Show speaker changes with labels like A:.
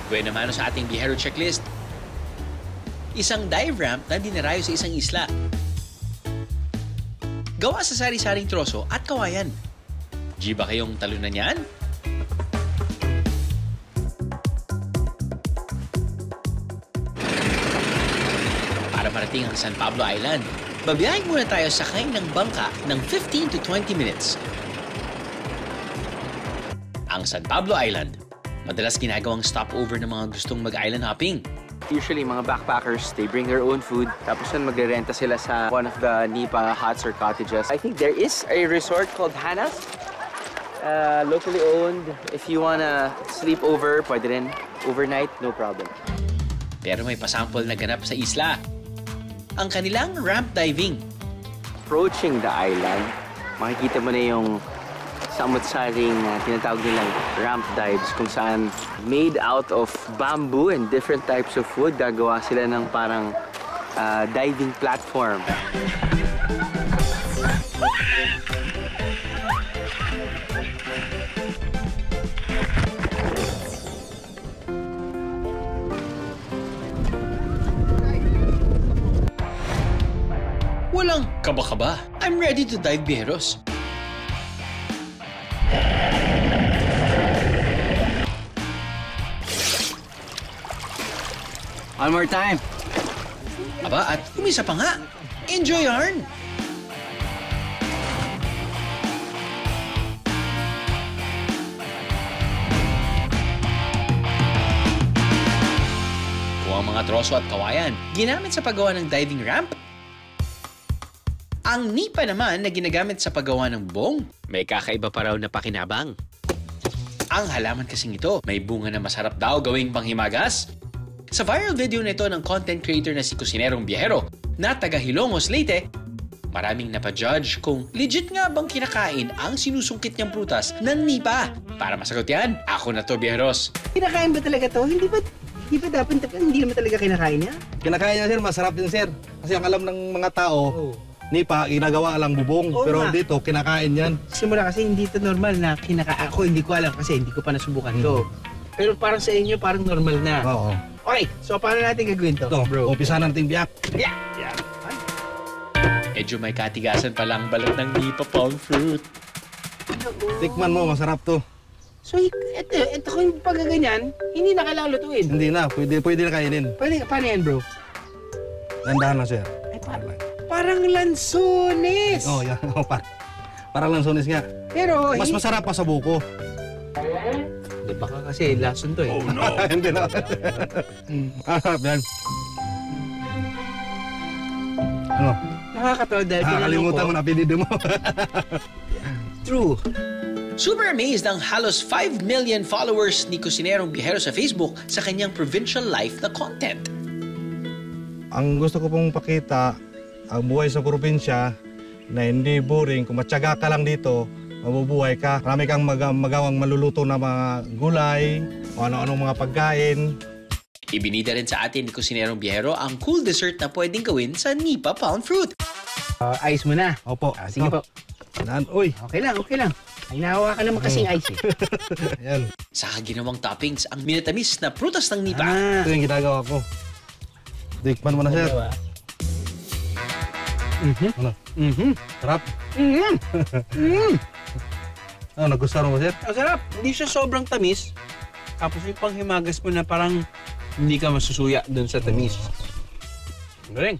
A: Buena mano sa ating biyahero checklist. Isang dive ramp na dinarayo sa isang isla. Gawa sa sari-saring troso at kawayan. G ba kayong talunan yan? Para marating ang San Pablo Island, babiyahin muna tayo sakay ng bangka ng 15 to 20 minutes. Ang San Pablo Island, madalas ginagawang stopover ng mga gustong mag-island hopping.
B: Usually, mga backpackers, they bring their own food. Tapos yun, magre-renta sila sa one of the nipa huts or cottages. I think there is a resort called Hanas. Locally owned. If you wanna sleep over, pwede rin. Overnight, no problem.
A: Pero may pasample na ganap sa isla. Ang kanilang ramp diving.
B: Approaching the island, makikita mo na yung samot-saring tinatawag nilang ramp dives kung saan made out of bamboo and different types of wood. Gagawa sila ng parang diving platform.
A: Walang kaba-kaba. I'm ready to dive, biyeros.
B: One more time.
A: Aba, at umisa pa nga. Enjoy, yarn! Kung ang mga troso at kawayan ginamit sa paggawa ng diving ramp, ang nipa naman na ginagamit sa paggawa ng bong, may kakaiba pa raw na pakinabang. Ang halaman kasing ito, may bunga na masarap daw gawing panghimagas. Sa viral video na ito ng content creator na si Kusinerong Biyahero na taga Hilongos, Leyte, maraming napa-judge kung legit nga bang kinakain ang sinusungkit niyang prutas ng nipa. Para masagot yan, ako na to, Biyaheros.
C: Kinakain ba talaga to? Hindi ba dapat, hindi naman talaga kinakain niya?
D: Kinakain niya, sir. Masarap din, sir. Kasi ang alam ng mga tao, nipa, ginagawa lang bubong. Pero dito, kinakain yan.
C: Simula kasi hindi ito normal na kinakain. Ako hindi ko alam kasi hindi ko pa nasubukan to. Pero parang sa inyo, parang normal na.
D: Oo.
C: Okay, so paano natin gagawin to?
D: Ito, bro. Umpisa natin biyak.
C: Yeah!
A: Medyo may katigasan palang balat ng nipa palm fruit.
D: Tikman mo, masarap to.
C: So, ito kung pagkaganyan, hindi na kailangan lutuin.
D: Hindi na, pwede na kainin.
C: Paano yan, bro?
D: Landahan lang, sir.
C: Ay, parang lansones!
D: Oh, yan. Parang lansones nga.
C: Pero,
D: Mas masarap pa sa buko.
C: Di baka kasi lason to eh.
D: Oh, no! Hindi na. Yan. Ano?
C: Nakakatawa dahil
D: Nakakalimutan mo na apelido mo.
C: True.
A: Super amazed ang halos 5 million followers ni Kusinerong Biyahero sa Facebook sa kanyang provincial life na content.
D: Ang gusto ko pong pakita, ang buhay sa probinsya na hindi boring. Kung matyaga ka lang dito, mabubuhay ka. Marami kang magawang maluluto na mga gulay, o ano-anong mga pagkain.
A: Ibinida rin sa atin ni Kusinerong Biyahero ang cool dessert na pwedeng gawin sa nipa palm fruit.
C: Ice mo na.
D: Opo.
C: Sige po.
D: Uy!
C: Okay lang. Ay, nahawa ka naman kasing ice eh.
D: Ayan.
A: Saka ginawang toppings ang minatamis na prutas ng nipa.
D: Ito yung ginagawa ko. Tikman mo na, sir. Ano? Sarap? Ano, nagustuhan mo, sir?
C: Ang sarap. Hindi siya sobrang tamis. Tapos yung panghimagas mo na parang hindi ka masusuya dun sa tamis. Galing.